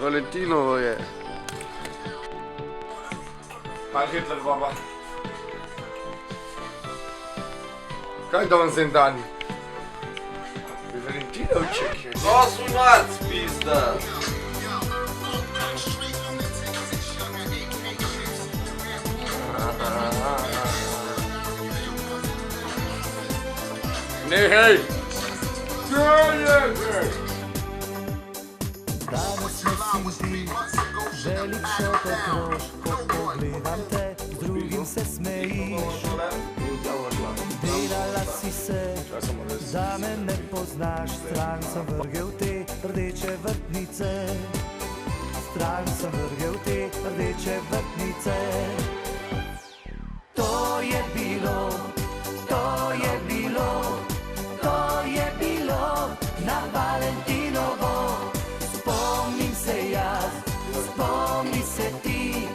Valentinovo je. Kaj Hitler, baba? Kaj danes en dan? Valentinovček je. Osmac, pizda! Nehaj! Danes nosim ti, velik šopek rož, ko pogledam te, z drugim se smejiš. Delala si se, da me ne poznaš, stran sem vrgel te rdeče vrtnice. Stran sem vrgel te rdeče vrtnice. To je bilo, to je bilo, to je bilo na Valentinovo. Spomnim se jaz, spomni se ti,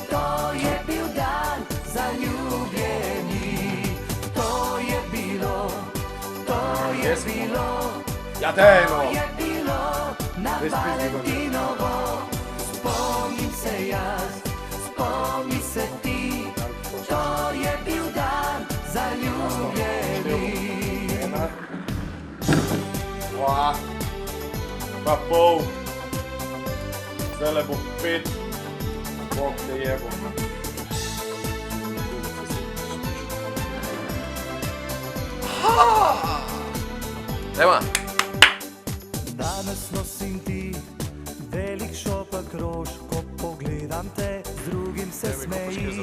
to je bil dan zaljubljeni. To je bilo, to je bilo, Ja, dajno! to je bilo na Valentinovo. Spomnim se jaz, spomni se ti, to je bil dan zaljubljeni. Dva, pa pol, zdajle bo 5, Bog te jebo. Dajma! Danes nosim ti velik šopek rož, ko pogledam te, z drugim se smejiš.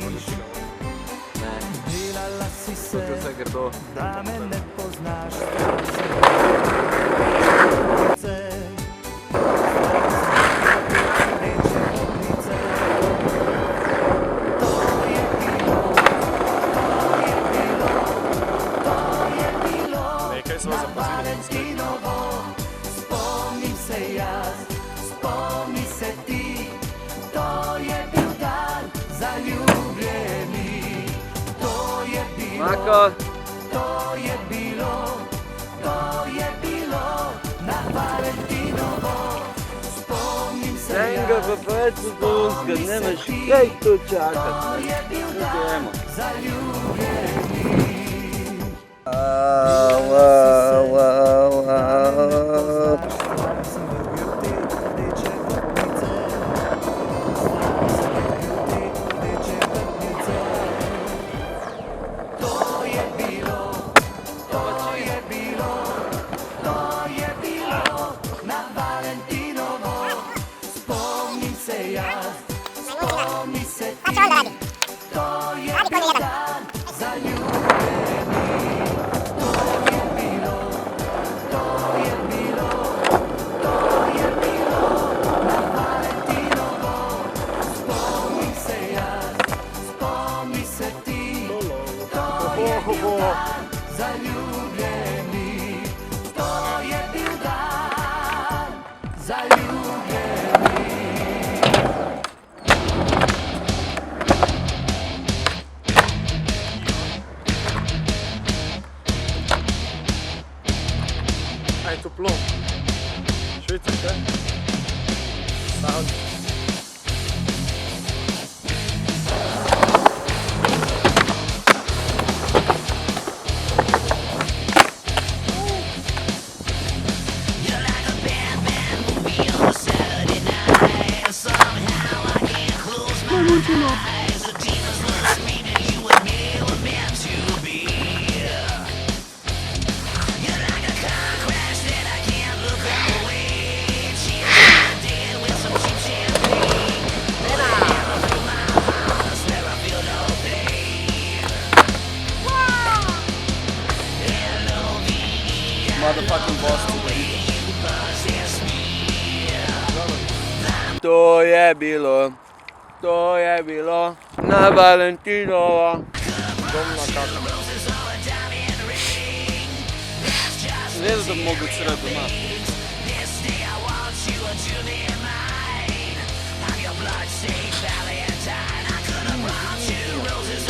Delala si se, da me ne poznaš, Valentinovo. Spomnim se jaz, spomni se ti, to je bil dan zaljubljeni. To je bilo, Mako! to je bilo, to je bilo na Valentinovo. Spomnim se Enga jaz, pa pecu dunska, spomni se nemaš ti, kaj tu to čakat. je bil Gremo. dan zaljubljeni. Stran sem vrgel te rdeče vrtnice. Stran sem vrgel te rdeče vrtnice. To je bilo, to je bilo, to je bilo na Valentinovo. Spomnim se jaz, spomni se ti, to je bil dan zaljubljeni. To je bilo, to je bilo, to je bilo na Valentinovo. Spomnim se jaz, spomni se ti, to je bil dan zaljubljeni. To je bil dan zaljubljeni. Aj toplo. Švicarska. Sound. Motherfucking Boston. To je bilo na Valentinovo. Domna kaka. Ne da bi mogli sredi doma.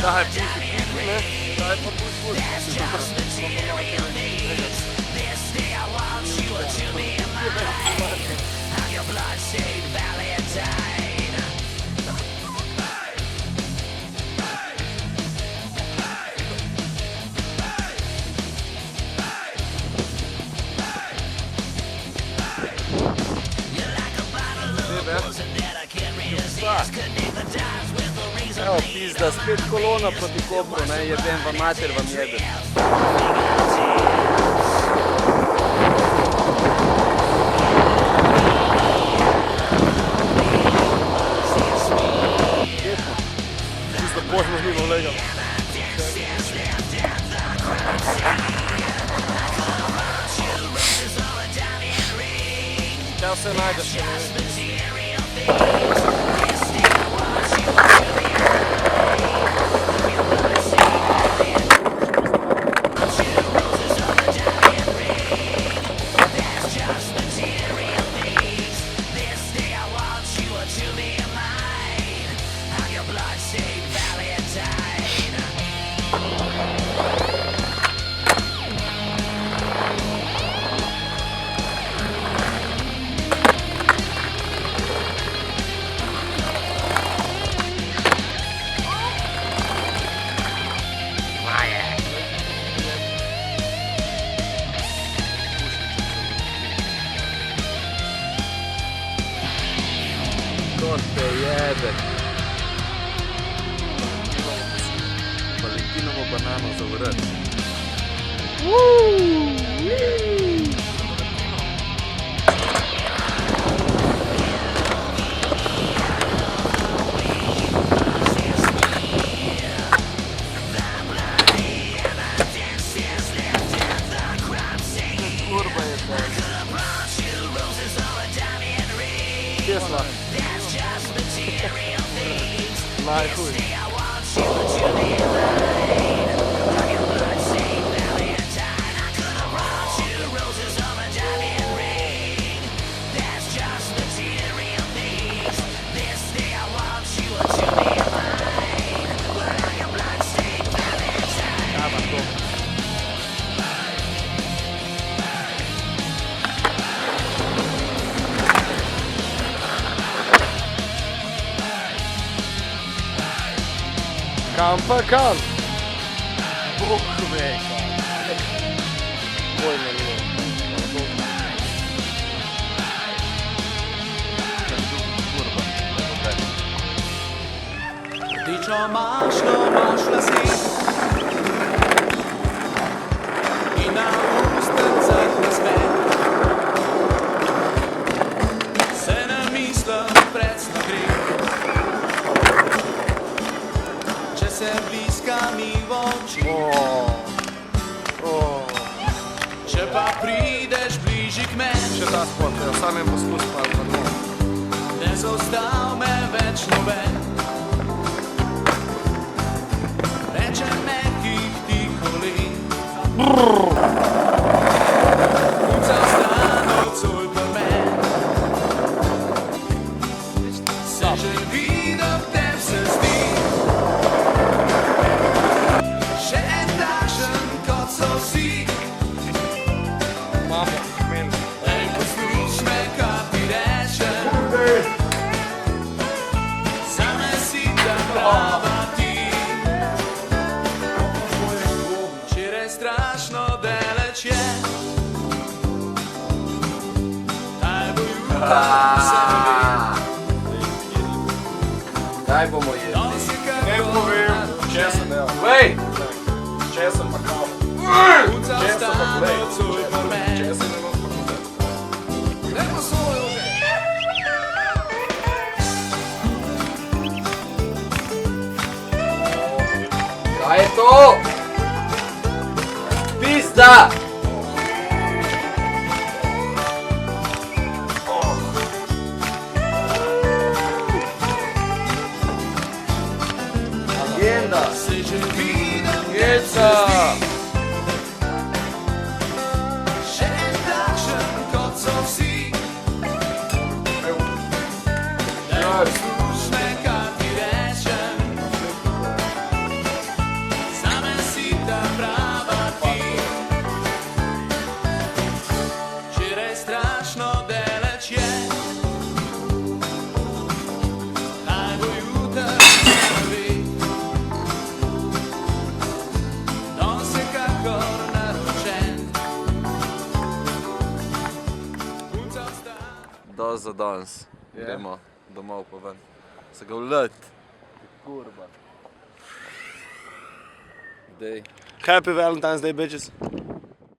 Daj, piši, ne? Daj pa puš. I'm your blood-stained valley. Evo, pizda, spet kolona proti Kopru, ne, jebem vam mater, vam jebem. Čisto požno mimo lega. Kaj vse najdeš, če ne vem. To te jebe. Valentinovo banano za vrat. Kurba je to. Tesla. Najhuj. Kam pa kam? Bog ve kam. Pojma nimam. Rdečo mašlo imaš v laseh in na ustnicah nasmeh. Se ne mislim predsno gre, če se bliska mi v oči. Če pa prideš bližje k meni, Še ta spot, ja, sam je poskus pa na dno. ne zaostal me več noben. Reče nekih ti kolin, punca ostane odsoj pa men. Se že vidim, tem se zdi še en takšen, kot so vsi. Mamo, men. Ej, posluš me, kaj ti rečem, zame si ta prava ti. Včeraj strašno daleč je, kaj bo jutro, se ne ve. Kaj bomo jedli? Danes je kar Ne povem, če sem, evo. Vej! Če sem pa kao. punca Če sem pa ostane play. odsoj pa men. Če sem ne bom pa Ne bo svojo že. Kaj je to? Pizda! Agenda! Se že vidim, Jeca! še en takšen, kot so vsi. Posluš me, kaj ti rečem, zame si ta prava ti. Včeraj strašno daleč je, kaj bo jutri, se ne ve. Danes je kakor naročen, punca ostane. Dos za danes. Ja. Gremo domov pa ven. Se ga vlet. Kurba. Dej. Happy Valentine's Day, bitches.